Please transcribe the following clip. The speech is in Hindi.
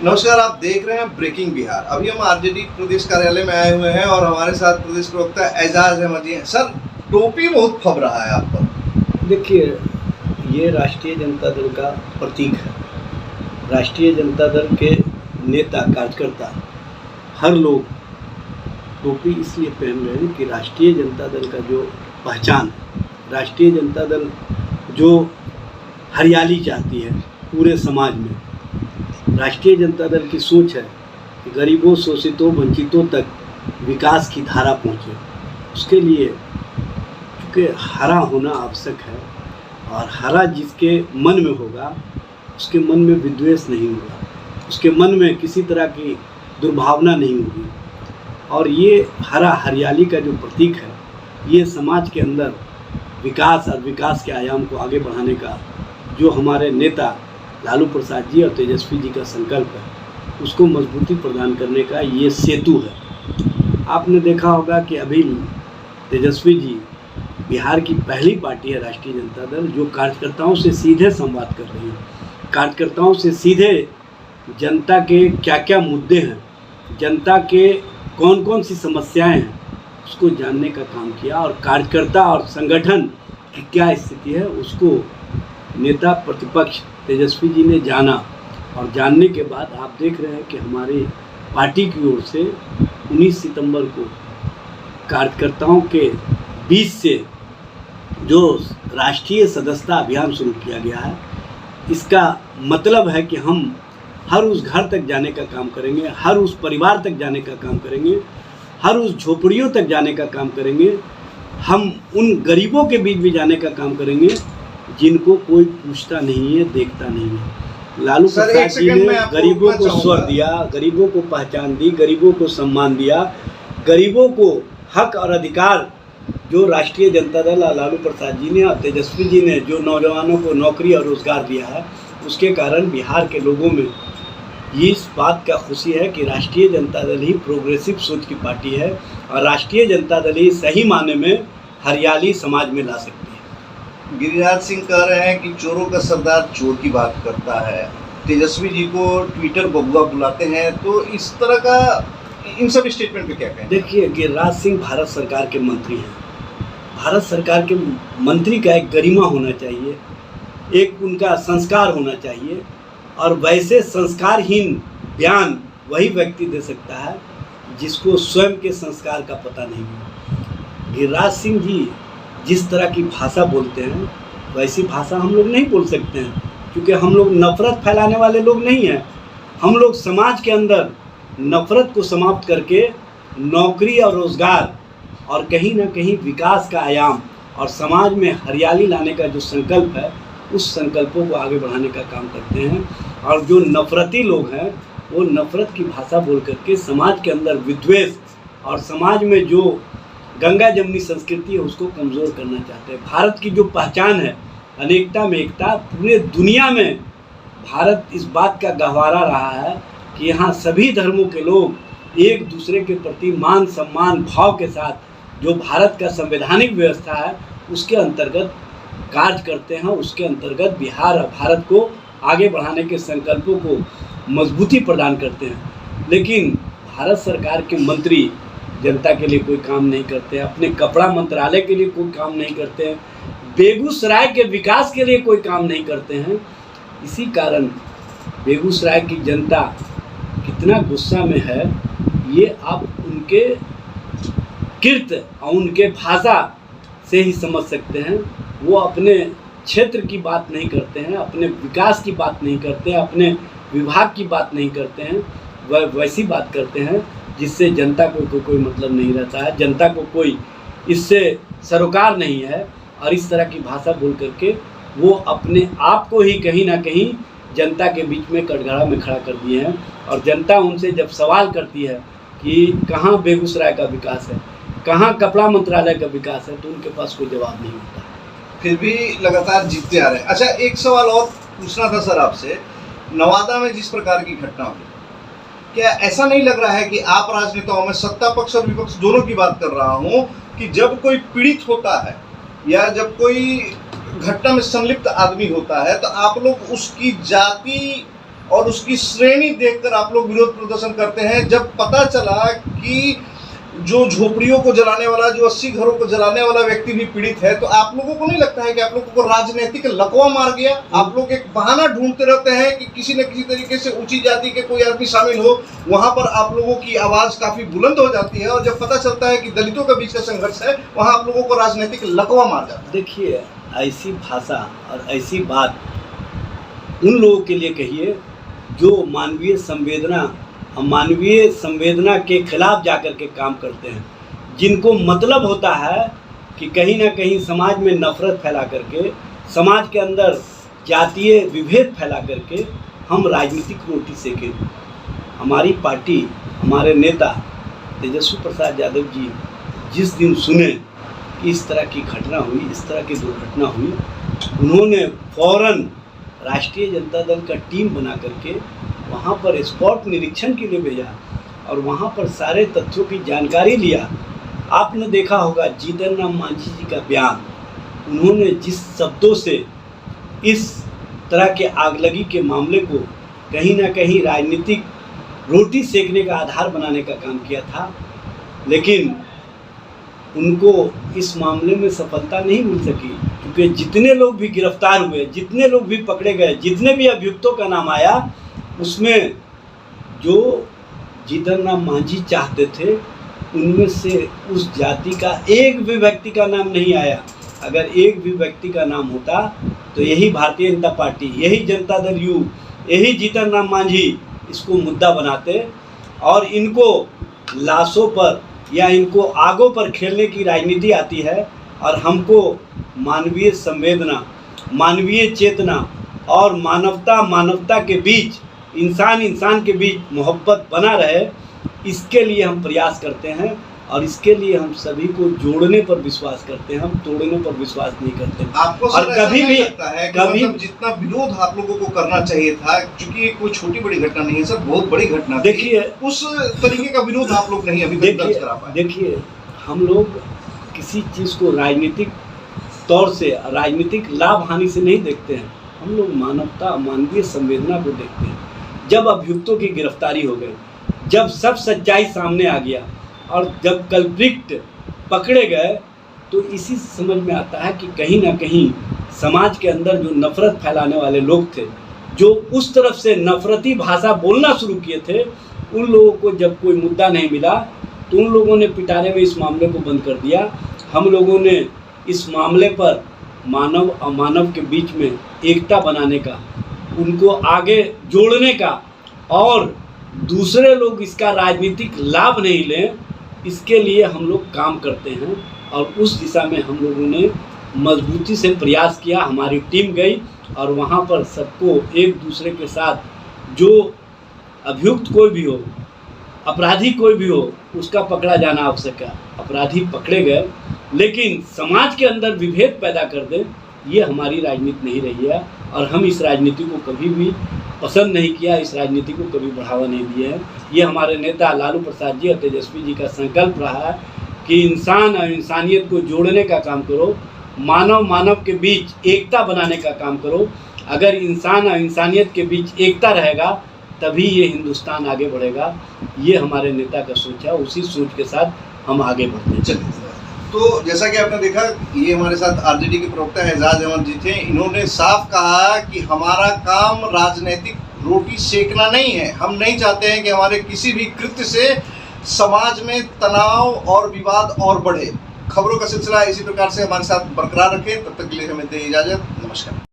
नमस्कार, आप देख रहे हैं ब्रेकिंग बिहार। अभी हम आरजेडी प्रदेश कार्यालय में आए हुए हैं और हमारे साथ प्रदेश प्रवक्ता एजाज अहमद जी हैं। सर, टोपी बहुत फब रहा है आप पर। देखिए, ये राष्ट्रीय जनता दल का प्रतीक है। राष्ट्रीय जनता दल के नेता कार्यकर्ता हर लोग टोपी इसलिए पहन रहे हैं कि राष्ट्रीय जनता दल का जो पहचान है, राष्ट्रीय जनता दल जो हरियाली चाहती है पूरे समाज में, राष्ट्रीय जनता दल की सोच है कि गरीबों, शोषितों, वंचितों तक विकास की धारा पहुँचे। उसके लिए चूँकि हरा होना आवश्यक है और हरा जिसके मन में होगा उसके मन में विद्वेष नहीं होगा, उसके मन में किसी तरह की दुर्भावना नहीं होगी। और ये हरा हरियाली का जो प्रतीक है, ये समाज के अंदर विकास और विकास के आयाम को आगे बढ़ाने का जो हमारे नेता लालू प्रसाद जी और तेजस्वी जी का संकल्प है, उसको मजबूती प्रदान करने का ये सेतु है। आपने देखा होगा कि अभी तेजस्वी जी बिहार की पहली पार्टी है राष्ट्रीय जनता दल जो कार्यकर्ताओं से सीधे संवाद कर रही है, कार्यकर्ताओं से सीधे जनता के क्या क्या मुद्दे हैं, जनता के कौन कौन सी समस्याएं हैं, उसको जानने का काम किया। और कार्यकर्ता और संगठन की क्या स्थिति है उसको नेता प्रतिपक्ष तेजस्वी जी ने जाना। और जानने के बाद आप देख रहे हैं कि हमारी पार्टी की ओर से 19 सितंबर को कार्यकर्ताओं के बीच से जो राष्ट्रीय सदस्यता अभियान शुरू किया गया है, इसका मतलब है कि हम हर उस घर तक जाने का काम करेंगे, हर उस परिवार तक जाने का काम करेंगे, हर उस झोपड़ियों तक जाने का काम करेंगे, हम उन गरीबों के बीच भी जाने का काम करेंगे जिनको कोई पूछता नहीं है, देखता नहीं है। लालू प्रसाद जी ने गरीबों को स्वर दिया, गरीबों को पहचान दी, गरीबों को सम्मान दिया, गरीबों को हक और अधिकार जो राष्ट्रीय जनता दल और लालू प्रसाद जी ने और तेजस्वी जी ने जो नौजवानों को नौकरी और रोजगार दिया है, उसके कारण बिहार के लोगों में इस बात का खुशी है कि राष्ट्रीय जनता दल ही प्रोग्रेसिव सोच की पार्टी है और राष्ट्रीय जनता दल ही सही माने में हरियाली समाज में ला सकती है। गिरिराज सिंह कह रहे हैं कि चोरों का सरदार चोर की बात करता है, तेजस्वी जी को ट्विटर बबुआ बुलाते हैं, तो इस तरह का इन सब स्टेटमेंट पे क्या कहें? देखिए, गिरिराज सिंह भारत सरकार के मंत्री हैं। भारत सरकार के मंत्री का एक गरिमा होना चाहिए, एक उनका संस्कार होना चाहिए और वैसे संस्कारहीन बयान वही व्यक्ति दे सकता है जिसको स्वयं के संस्कार का पता नहीं है। गिरिराज सिंह जी जिस तरह की भाषा बोलते हैं वैसी भाषा हम लोग नहीं बोल सकते हैं, क्योंकि हम लोग नफ़रत फैलाने वाले लोग नहीं हैं। हम लोग समाज के अंदर नफ़रत को समाप्त करके नौकरी और रोज़गार और कहीं ना कहीं विकास का आयाम और समाज में हरियाली लाने का जो संकल्प है, उस संकल्पों को आगे बढ़ाने का काम करते हैं। और जो नफ़रती लोग हैं वो नफ़रत की भाषा बोल करके समाज के अंदर विद्वेष और समाज में जो गंगा जमनी संस्कृति है उसको कमज़ोर करना चाहते हैं। भारत की जो पहचान है अनेकता में एकता, पूरे दुनिया में भारत इस बात का गहवारा रहा है कि यहाँ सभी धर्मों के लोग एक दूसरे के प्रति मान सम्मान भाव के साथ जो भारत का संवैधानिक व्यवस्था है उसके अंतर्गत कार्य करते हैं। उसके अंतर्गत बिहार और भारत को आगे बढ़ाने के संकल्पों को मजबूती प्रदान करते हैं। लेकिन भारत सरकार के मंत्री जनता के लिए कोई काम नहीं करते हैं, अपने कपड़ा मंत्रालय के लिए कोई काम नहीं करते हैं, बेगूसराय के विकास के लिए कोई काम नहीं करते हैं। इसी कारण बेगूसराय की जनता कितना गुस्सा में है ये आप उनके कृत्य और उनके भाषा से ही समझ सकते हैं। वो अपने क्षेत्र की बात नहीं करते हैं, अपने विकास की बात नहीं करते हैं, अपने विभाग की बात नहीं करते हैं, वह वैसी बात करते हैं जिससे जनता को कोई मतलब नहीं रहता है, जनता को कोई इससे सरोकार नहीं है। और इस तरह की भाषा बोल करके वो अपने आप को ही कहीं ना कहीं जनता के बीच में कटघरा में खड़ा कर दिए हैं। और जनता उनसे जब सवाल करती है कि कहाँ बेगूसराय का विकास है, कहाँ कपड़ा मंत्रालय का विकास है, तो उनके पास कोई जवाब नहीं होता। फिर भी लगातार जीतते आ रहे हैं। अच्छा, एक सवाल और पूछना था सर आपसे। नवादा में जिस प्रकार की घटना हुई, क्या ऐसा नहीं लग रहा है कि आप राजनेताओं में सत्ता पक्ष और विपक्ष दोनों की बात कर रहा हूँ कि जब कोई पीड़ित होता है या जब कोई घटना में संलिप्त आदमी होता है तो आप लोग उसकी जाति और उसकी श्रेणी देखकर आप लोग विरोध प्रदर्शन करते हैं। जब पता चला कि जो झोपड़ियों को जलाने वाला, जो 80 घरों को जलाने वाला व्यक्ति भी पीड़ित है, तो आप लोगों को नहीं लगता है कि आप लोगों को राजनीतिक लकवा मार गया? आप लोग एक बहाना ढूंढते रहते हैं कि किसी न किसी तरीके से ऊंची जाति के कोई आदमी शामिल हो, वहां पर आप लोगों की आवाज काफी बुलंद हो जाती है, और जब पता चलता है कि दलितों के बीच का संघर्ष है, वहां आप लोगों को राजनीतिक लकवा मार जाता है। देखिए, ऐसी भाषा और ऐसी बात उन लोगों के लिए कहिए जो मानवीय संवेदना के खिलाफ जाकर के काम करते हैं, जिनको मतलब होता है कि कहीं ना कहीं समाज में नफरत फैला करके, समाज के अंदर जातीय विभेद फैला करके हम राजनीतिक रोटी सेकें। हमारी पार्टी, हमारे नेता तेजस्वी प्रसाद यादव जी जिस दिन सुने कि इस तरह की घटना हुई, इस तरह की दुर्घटना हुई, उन्होंने फौरन राष्ट्रीय जनता दल का टीम बना करके वहाँ पर स्पॉट निरीक्षण के लिए भेजा और वहाँ पर सारे तथ्यों की जानकारी लिया। आपने देखा होगा जीतन राम मांझी जी का बयान, उन्होंने जिस शब्दों से इस तरह के आगलगी के मामले को कहीं ना कहीं राजनीतिक रोटी सेकने का आधार बनाने का काम किया था, लेकिन उनको इस मामले में सफलता नहीं मिल सकी, क्योंकि जितने लोग भी गिरफ्तार हुए, जितने लोग भी पकड़े गए, जितने भी अभियुक्तों का नाम आया, उसमें जो जीतन राम मांझी चाहते थे उनमें से उस जाति का एक भी व्यक्ति का नाम नहीं आया। अगर एक भी व्यक्ति का नाम होता तो यही भारतीय जनता पार्टी, यही जनता दल यू, यही जीतन राम मांझी इसको मुद्दा बनाते और इनको लाशों पर या इनको आगों पर खेलने की राजनीति आती है। और हमको मानवीय संवेदना, मानवीय चेतना और मानवता के बीच, इंसान के बीच मोहब्बत बना रहे, इसके लिए हम प्रयास करते हैं और इसके लिए हम सभी को जोड़ने पर विश्वास करते हैं, हम तोड़ने पर विश्वास नहीं करते। आपको और कभी भी लगता है कि कभी मतलब जितना विरोध आप लोगों को करना चाहिए था, क्योंकि ये कोई छोटी बड़ी घटना नहीं है सर, बहुत बड़ी घटना थी, देखिए उस तरीके का विरोध आप लोग नहीं अभी तक दर्ज करा पाए। देखिए, हम लोग किसी चीज़ को राजनीतिक तौर से, राजनीतिक लाभ हानि से नहीं देखते हैं, हम लोग मानवता, मानवीय संवेदना को देखते हैं। जब अभियुक्तों की गिरफ्तारी हो गई, जब सब सच्चाई सामने आ गया और जब कल्प्रिट पकड़े गए, तो इसी समझ में आता है कि कहीं ना कहीं समाज के अंदर जो नफरत फैलाने वाले लोग थे, जो उस तरफ से नफरती भाषा बोलना शुरू किए थे, उन लोगों को जब कोई मुद्दा नहीं मिला तो उन लोगों ने पिटारे में इस मामले को बंद कर दिया। हम लोगों ने इस मामले पर मानव अमानव के बीच में एकता बनाने का, उनको आगे जोड़ने का और दूसरे लोग इसका राजनीतिक लाभ नहीं लें, इसके लिए हम लोग काम करते हैं। और उस दिशा में हम लोगों ने मजबूती से प्रयास किया। हमारी टीम गई और वहाँ पर सबको एक दूसरे के साथ, जो अभियुक्त कोई भी हो, अपराधी कोई भी हो, उसका पकड़ा जाना आवश्यक है। अपराधी पकड़े गए, लेकिन समाज के अंदर विभेद पैदा कर दें, ये हमारी राजनीति नहीं रही है और हम इस राजनीति को कभी भी पसंद नहीं किया, इस राजनीति को कभी बढ़ावा नहीं दिया है। ये हमारे नेता लालू प्रसाद जी और तेजस्वी जी का संकल्प रहा है कि इंसान और इंसानियत को जोड़ने का काम करो, मानव के बीच एकता बनाने का काम करो। अगर इंसान और इंसानियत के बीच एकता रहेगा तभी ये हिंदुस्तान आगे बढ़ेगा। ये हमारे नेता का सोच है, उसी सोच के साथ हम आगे बढ़ते हैं। चलिए, तो जैसा कि आपने देखा, ये हमारे साथ आरजेडी के प्रवक्ता एजाज अहमद जी थे। इन्होंने साफ कहा कि हमारा काम राजनीतिक रोटी सेकना नहीं है। हम नहीं चाहते हैं कि हमारे किसी भी कृत्य से समाज में तनाव और विवाद और बढ़े। खबरों का सिलसिला इसी प्रकार से हमारे साथ बरकरार रखें। तब तक के लिए हमें दें इजाजत। नमस्कार।